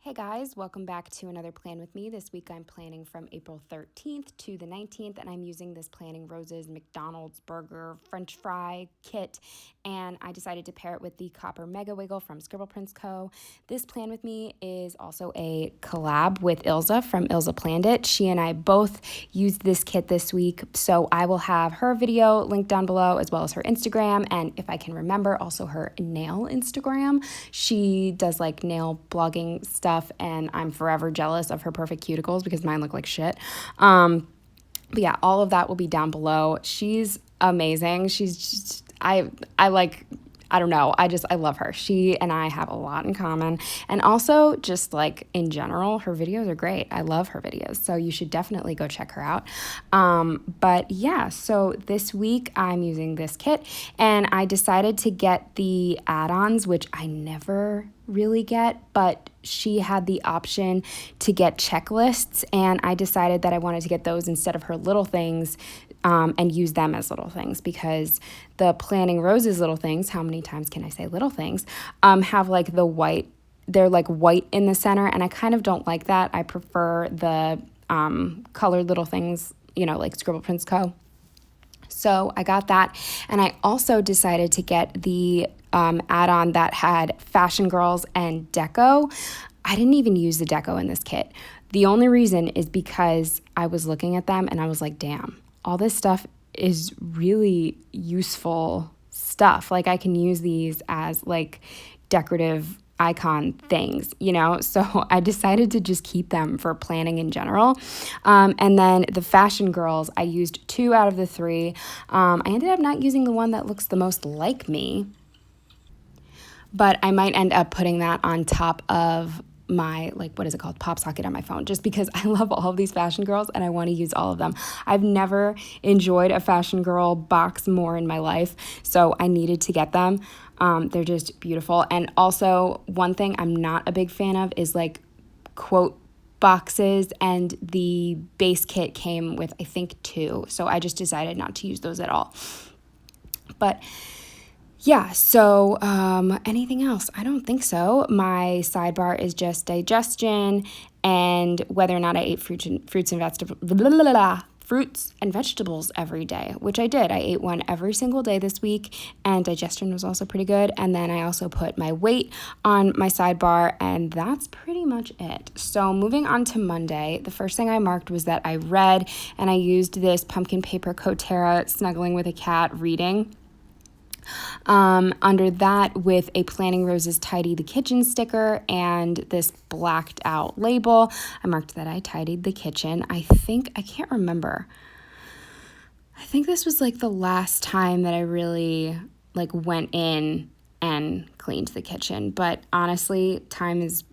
Hey guys, welcome back to another Plan With Me. This week I'm planning from April 13th to the 19th, and I'm using this Planning Roses McDonald's burger French fry kit, and I decided to pair it with the Copper Mega Wiggle from Scribble Prints Co. This Plan With Me is also a collab with Ilze from Ilze Planned It. She and I both used this kit this week, so I will have her video linked down below as well as her Instagram, and if I can remember, also her nail Instagram. She does like nail blogging stuff, and I'm forever jealous of her perfect cuticles because mine look like shit. But yeah, all of that will be down below. She's amazing. She's just, I don't know. I love her. She and I have a lot in common. And also just like in general, her videos are great. I love her videos. So you should definitely go check her out. But yeah, so this week I'm using this kit and I decided to get the add-ons, which I never really get, but she had the option to get checklists, and I decided that I wanted to get those instead of her little things, and use them as little things, because the Planning Roses little things, how many times can I say little things, have like the white, they're like white in the center, and I kind of don't like that. I prefer the colored little things, you know, like Scribble Prints Co. So I got that, and I also decided to get the add-on that had Fashion Girls and Deco. I didn't even use the Deco in this kit. The only reason is because I was looking at them and I was like, damn, all this stuff is really useful stuff. Like I can use these as like decorative icon things, you know? So I decided to just keep them for planning in general. And then the Fashion Girls, I used 2 out of the 3. I ended up not using the one that looks the most like me, but I might end up putting that on top of my, like, what is it called? Pop socket on my phone, just because I love all of these Fashion Girls and I want to use all of them. I've never enjoyed a Fashion Girl box more in my life, so I needed to get them. They're just beautiful. And also, one thing I'm not a big fan of is like quote boxes, and the base kit came with, I think, 2. So I just decided not to use those at all. But yeah, so anything else? I don't think so. My sidebar is just digestion and whether or not I ate fruits and vegetables every day, which I did. I ate one every single day this week, and digestion was also pretty good. And then I also put my weight on my sidebar, and that's pretty much it. So moving on to Monday, the first thing I marked was that I read, and I used this pumpkin paper Kotera snuggling with a cat reading. Under that, with a Planning Roses Tidy the Kitchen sticker and this blacked out label, I marked that I tidied the kitchen. I can't remember. I think this was like the last time that I really like went in and cleaned the kitchen, but honestly, time is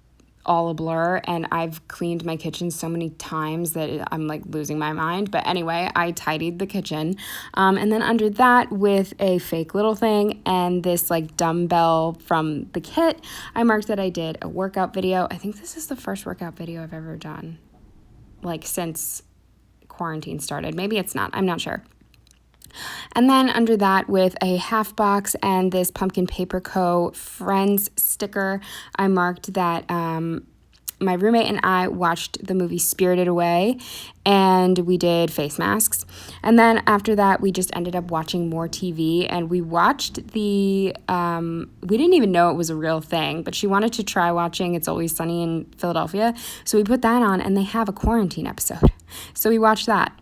all a blur, and I've cleaned my kitchen so many times that I'm like losing my mind. But anyway, I tidied the kitchen, and then under that, with a fake little thing and this like dumbbell from the kit, I marked that I did a workout video. I think this is the first workout video I've ever done, like since quarantine started. Maybe it's not, I'm not sure. And then under that, with a half box and this Pumpkin Paper Co. Friends sticker, I marked that my roommate and I watched the movie Spirited Away, and we did face masks. And then after that, we just ended up watching more TV, and we watched we didn't even know it was a real thing, but she wanted to try watching It's Always Sunny in Philadelphia. So we put that on, and they have a quarantine episode. So we watched that.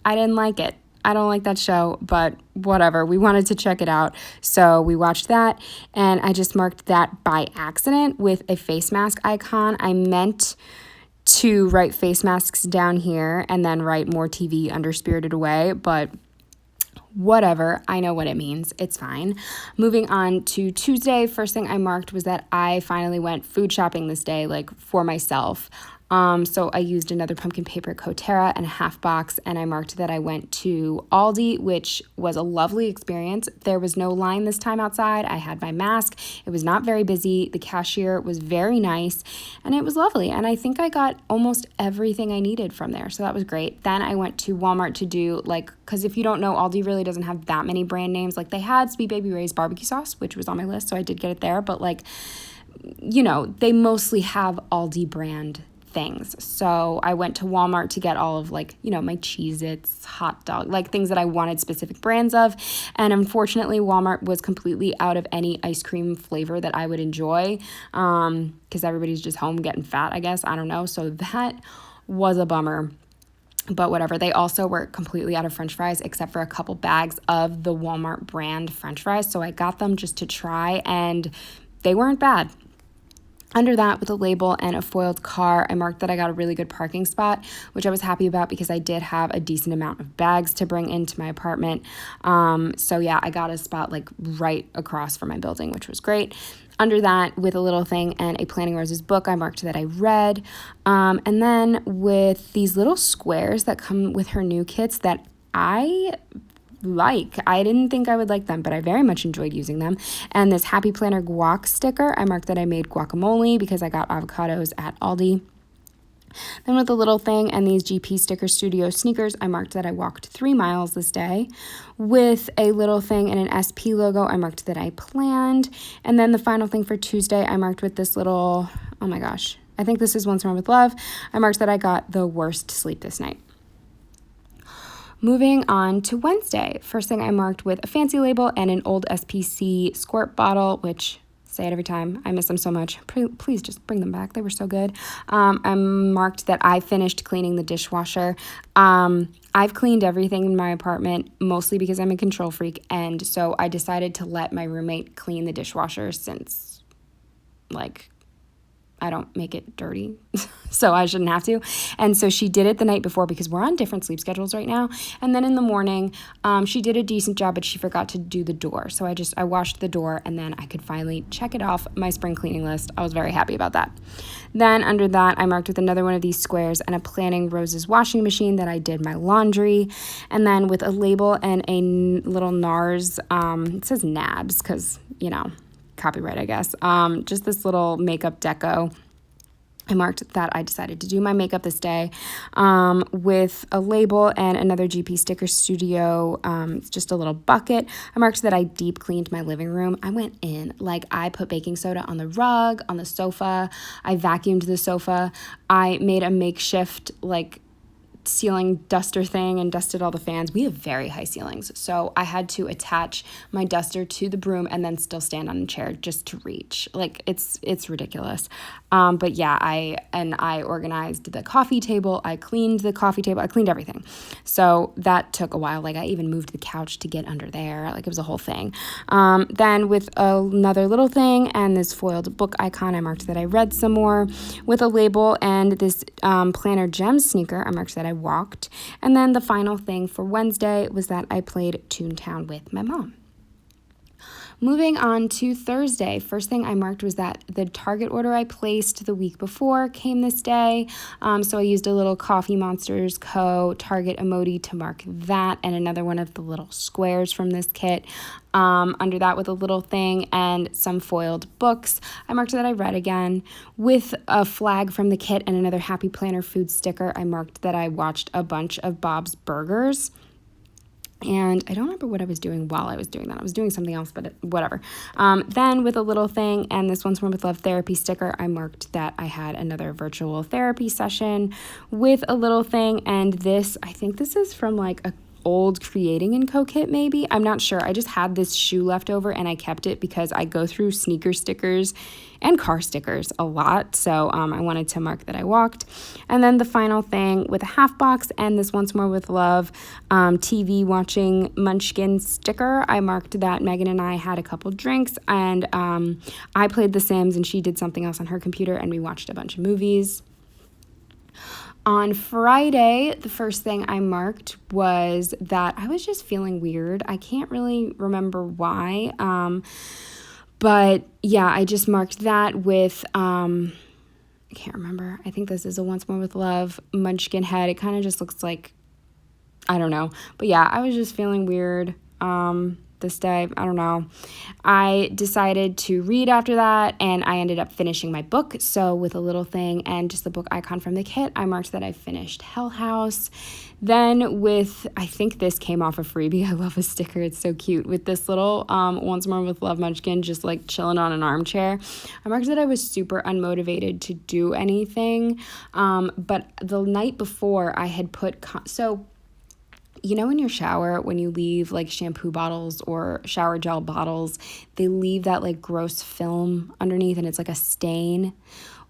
I didn't like it. I don't like that show, but whatever. We wanted to check it out, so we watched that, and I just marked that by accident with a face mask icon. I meant to write face masks down here and then write more TV under Spirited Away, but whatever. I know what it means. It's fine. Moving on to Tuesday, first thing I marked was that I finally went food shopping this day, like for myself. So I used another pumpkin paper Kotera and a half box, and I marked that I went to Aldi, which was a lovely experience. There was no line this time outside. I had my mask. It was not very busy. The cashier was very nice, and it was lovely. And I think I got almost everything I needed from there, so that was great. Then I went to Walmart to do, like, because if you don't know, Aldi really doesn't have that many brand names. Like, they had Sweet Baby Ray's barbecue sauce, which was on my list, so I did get it there, but like, they mostly have Aldi brand things. So I went to Walmart to get all of my Cheez-Its, hot dog, like things that I wanted specific brands of. And unfortunately, Walmart was completely out of any ice cream flavor that I would enjoy, because everybody's just home getting fat, I guess. I don't know. So that was a bummer. But whatever. They also were completely out of French fries except for a couple bags of the Walmart brand French fries. So I got them just to try, and they weren't bad. Under that, with a label and a foiled car, I marked that I got a really good parking spot, which I was happy about because I did have a decent amount of bags to bring into my apartment. So yeah, I got a spot like right across from my building, which was great. Under that, with a little thing and a Planting Roses book, I marked that I read. And then with these little squares that come with her new kits that I didn't think I would like them, but I very much enjoyed using them. And this Happy Planner guac sticker, I marked that I made guacamole because I got avocados at Aldi. Then with the little thing and these GP Sticker Studio sneakers, I marked that I walked 3 miles this day. With a little thing and an SP logo, I marked that I planned. And then the final thing for Tuesday, I marked with this little, oh my gosh, I think this is Once More with Love. I marked that I got the worst sleep this night. Moving on to Wednesday. First thing I marked with a fancy label and an old SPC squirt bottle, which, say it every time, I miss them so much. Please just bring them back. They were so good. I marked that I finished cleaning the dishwasher. I've cleaned everything in my apartment, mostly because I'm a control freak, and so I decided to let my roommate clean the dishwasher since, I don't make it dirty, so I shouldn't have to. And so she did it the night before because we're on different sleep schedules right now. And then in the morning, she did a decent job, but she forgot to do the door. So I washed the door, and then I could finally check it off my spring cleaning list. I was very happy about that. Then under that, I marked with another one of these squares and a Planting Roses washing machine that I did my laundry. And then with a label and a little NARS, it says NABS because, copyright, I guess. Just this little makeup deco. I marked that I decided to do my makeup this day with a label and another GP Sticker Studio, just a little bucket. I marked that I deep cleaned my living room. I went in, I put baking soda on the rug, on the sofa. I vacuumed the sofa. I made a makeshift, ceiling duster thing and dusted all the fans. We have very high ceilings, so I had to attach my duster to the broom and then still stand on a chair just to reach. It's ridiculous. But yeah, I organized the coffee table. I cleaned the coffee table. I cleaned everything. So that took a while. I even moved the couch to get under there. It was a whole thing. Then with another little thing and this foiled book icon, I marked that I read some more. With a label and this Planner Gems sneaker, I marked that I walked. And then the final thing for Wednesday was that I played Toontown with my mom. Moving on to Thursday, first thing I marked was that the Target order I placed the week before came this day. So I used a little Coffee Monsters Co. Target emoji to mark that, and another one of the little squares from this kit. Under that, with a little thing and some foiled books, I marked that I read again. With a flag from the kit and another Happy Planner food sticker, I marked that I watched a bunch of Bob's Burgers. And I don't remember what I was doing while I was doing that. I was doing something else, but whatever. Then with a little thing and this Once More with Love therapy sticker, I marked that I had another virtual therapy session with a little thing. And this, I think this is from a old Creating & Co kit maybe. I'm not sure. I just had this shoe left over and I kept it because I go through sneaker stickers and car stickers a lot. So I wanted to mark that I walked. And then the final thing with a half box and this Once More with Love TV watching Munchkin sticker, I marked that Megan and I had a couple drinks and I played The Sims and she did something else on her computer and we watched a bunch of movies. On Friday, the first thing I marked was that I was just feeling weird. I can't really remember why, but yeah, I just marked that with, I can't remember. I think this is a Once More with Love Munchkin head. It kind of just looks like, I don't know. But yeah, I was just feeling weird. this day. I don't know. I decided to read after that, and I ended up finishing my book. So with a little thing and just the book icon from the kit, I marked that I finished Hell House. Then with, I think this came off a freebie. I love a sticker. It's so cute. With this little Once More with Love Munchkin just like chilling on an armchair, I marked that I was super unmotivated to do anything. But the night before I had put, so you know in your shower when you leave like shampoo bottles or shower gel bottles, they leave that like gross film underneath and it's like a stain.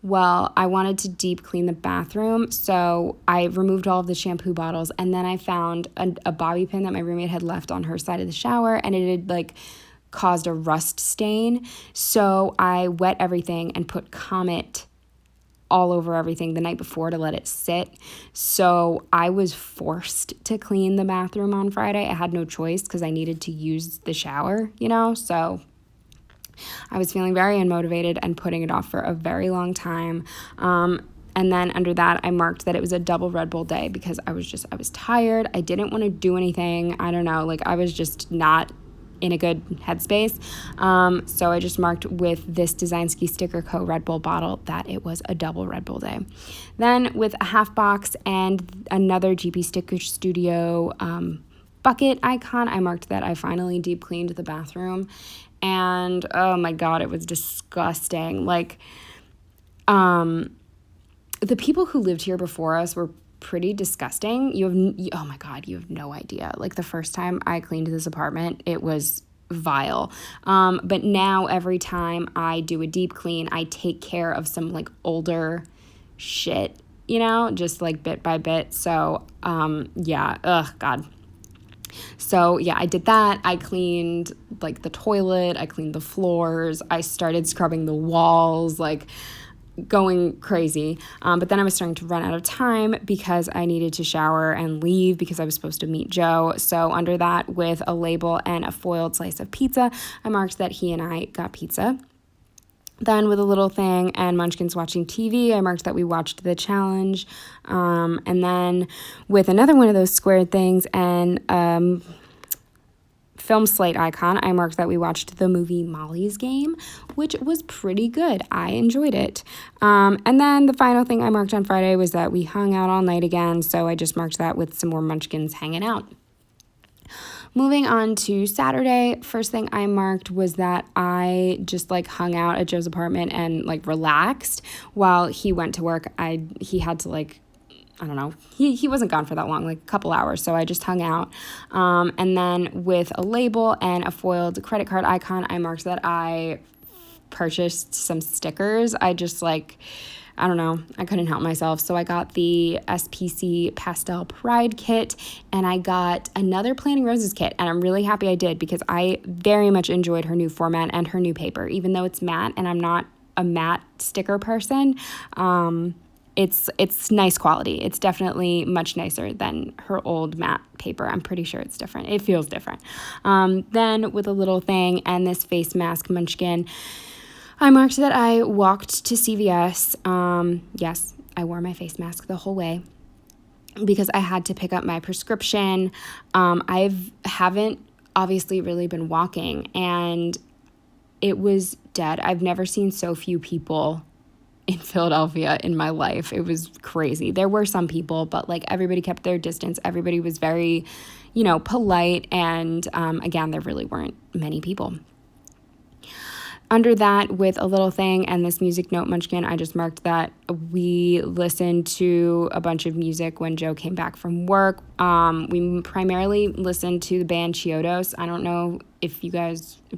Well, I wanted to deep clean the bathroom, so I removed all of the shampoo bottles, and then I found a bobby pin that my roommate had left on her side of the shower, and it had like caused a rust stain. So I wet everything and put Comet all over everything the night before to let it sit. So I was forced to clean the bathroom on Friday. I had no choice because I needed to use the shower, so I was feeling very unmotivated and putting it off for a very long time. And then under that, I marked that it was a double Red Bull day because I was tired. I didn't want to do anything. I don't know, I was just not in a good headspace. So I just marked with this Design Ski Sticker Co. Red Bull bottle that it was a double Red Bull day. Then with a half box and another GP Sticker Studio bucket icon, I marked that I finally deep cleaned the bathroom. And oh my God, it was disgusting. The people who lived here before us were pretty disgusting. Oh my God, you have no idea. The first time I cleaned this apartment, it was vile. But now every time I do a deep clean, I take care of some older shit, just bit by bit. So yeah, God. So yeah, I did that. I cleaned the toilet, I cleaned the floors, I started scrubbing the walls, going crazy. But then I was starting to run out of time because I needed to shower and leave because I was supposed to meet Joe. So under that, with a label and a foiled slice of pizza, I marked that he and I got pizza. Then with a little thing and Munchkins watching TV, I marked that we watched the challenge. And then with another one of those squared things and film slate icon, I marked that we watched the movie Molly's Game, which was pretty good. I enjoyed it. And then the final thing I marked on Friday was that we hung out all night again, so I just marked that with some more Munchkins hanging out. Moving on to Saturday, first thing I marked was that I just hung out at Joe's apartment and relaxed while he went to work. He had to I don't know, he wasn't gone for that long, a couple hours, so I just hung out. And then with a label and a foiled credit card icon, I marked that I purchased some stickers. I just I don't know, I couldn't help myself. So I got the SPC Pastel Pride kit, and I got another Planting Roses kit, and I'm really happy I did because I very much enjoyed her new format and her new paper, even though it's matte, and I'm not a matte sticker person. It's nice quality. It's definitely much nicer than her old matte paper. I'm pretty sure it's different. It feels different. Then with a little thing and this face mask Munchkin, I marked that I walked to CVS. Yes, I wore my face mask the whole way because I had to pick up my prescription. I haven't obviously really been walking, and it was dead. I've never seen so few people in Philadelphia in my life. It was crazy. There were some people, but everybody kept their distance. Everybody was very, polite. And again, there really weren't many people. Under that, with a little thing and this music note Munchkin, I just marked that we listened to a bunch of music when Joe came back from work. We primarily listened to the band Chiodos. I don't know if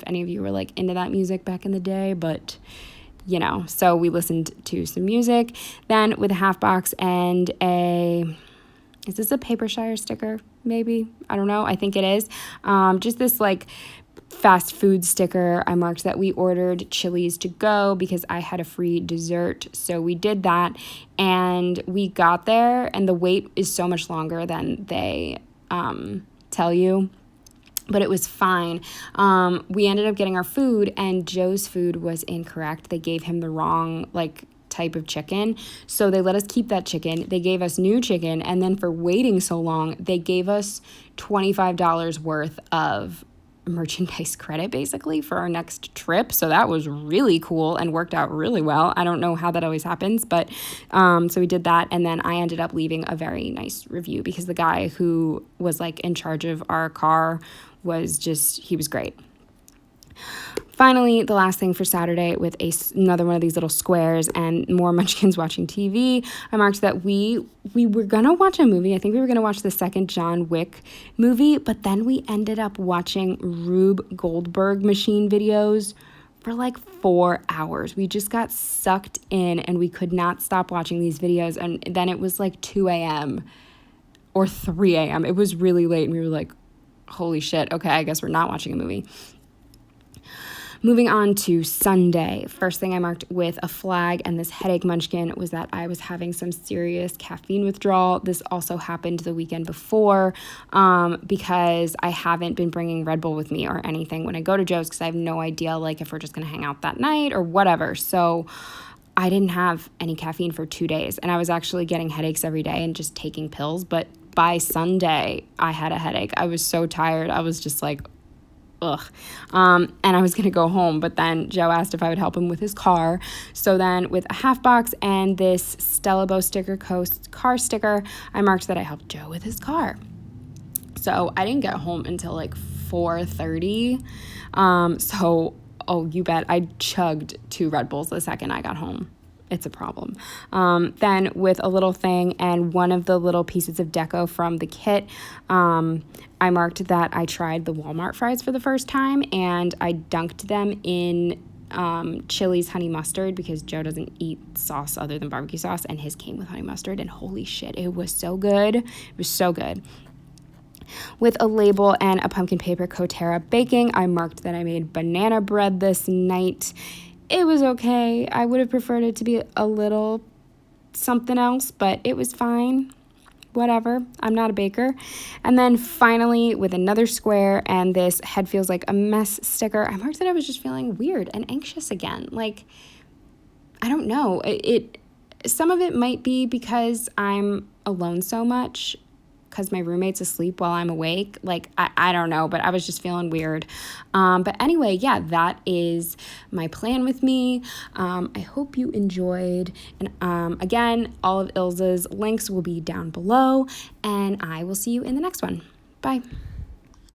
any of you were into that music back in the day, but so we listened to some music. Then with a half box and is this a Papershire sticker? Maybe, I don't know. I think it is. Just this fast food sticker. I marked that we ordered Chili's to go because I had a free dessert. So we did that, and we got there, and the wait is so much longer than they tell you. But it was fine. We ended up getting our food, and Joe's food was incorrect. They gave him the wrong type of chicken. So they let us keep that chicken. They gave us new chicken, and then for waiting so long, they gave us $25 worth of merchandise credit basically for our next trip. So that was really cool and worked out really well. I don't know how that always happens, but so we did that. And then I ended up leaving a very nice review because the guy who was like in charge of our car he was great. Finally, the last thing for Saturday with another one of these little squares and more munchkins watching TV, I marked that we were going to watch a movie. I think we were going to watch the second John Wick movie, but then we ended up watching Rube Goldberg machine videos for like 4 hours. We just got sucked in and we could not stop watching these videos. And then it was like 2 a.m. or 3 a.m. It was really late and we were like, holy shit, okay, I guess we're not watching a movie. Moving on to Sunday, first thing I marked with a flag and this headache munchkin was that I was having some serious caffeine withdrawal. This also happened the weekend before because I haven't been bringing Red Bull with me or anything when I go to Joe's because I have no idea like if we're just going to hang out that night or whatever. So I didn't have any caffeine for 2 days and I was actually getting headaches every day and just taking pills. But by Sunday, I had a headache. I was so tired. I was just like, ugh. And I was going to go home, but then Joe asked if I would help him with his car. So then with a half box and this Stella Bow Sticker Coast car sticker, I marked that I helped Joe with his car. So I didn't get home until like 4:30. Oh, you bet, I chugged 2 Red Bulls the second I got home. It's a problem. Then with a little thing and one of the little pieces of deco from the kit, I marked that I tried the Walmart fries for the first time and I dunked them in Chili's honey mustard because Joe doesn't eat sauce other than barbecue sauce and his came with honey mustard and holy shit, it was so good. It was so good. With a label and a pumpkin paper Coterra baking, I marked that I made banana bread this night. It was okay. I would have preferred it to be a little something else, but it was fine. Whatever. I'm not a baker. And then finally, with another square and this head feels like a mess sticker, I marked that I was just feeling weird and anxious again. Like, I don't know. Some of it might be because I'm alone so much because my roommate's asleep while I'm awake. Like, I don't know, but I was just feeling weird. But anyway, yeah, that is my plan with me. I hope you enjoyed. And again, all of Ilze's links will be down below, and I will see you in the next one. Bye.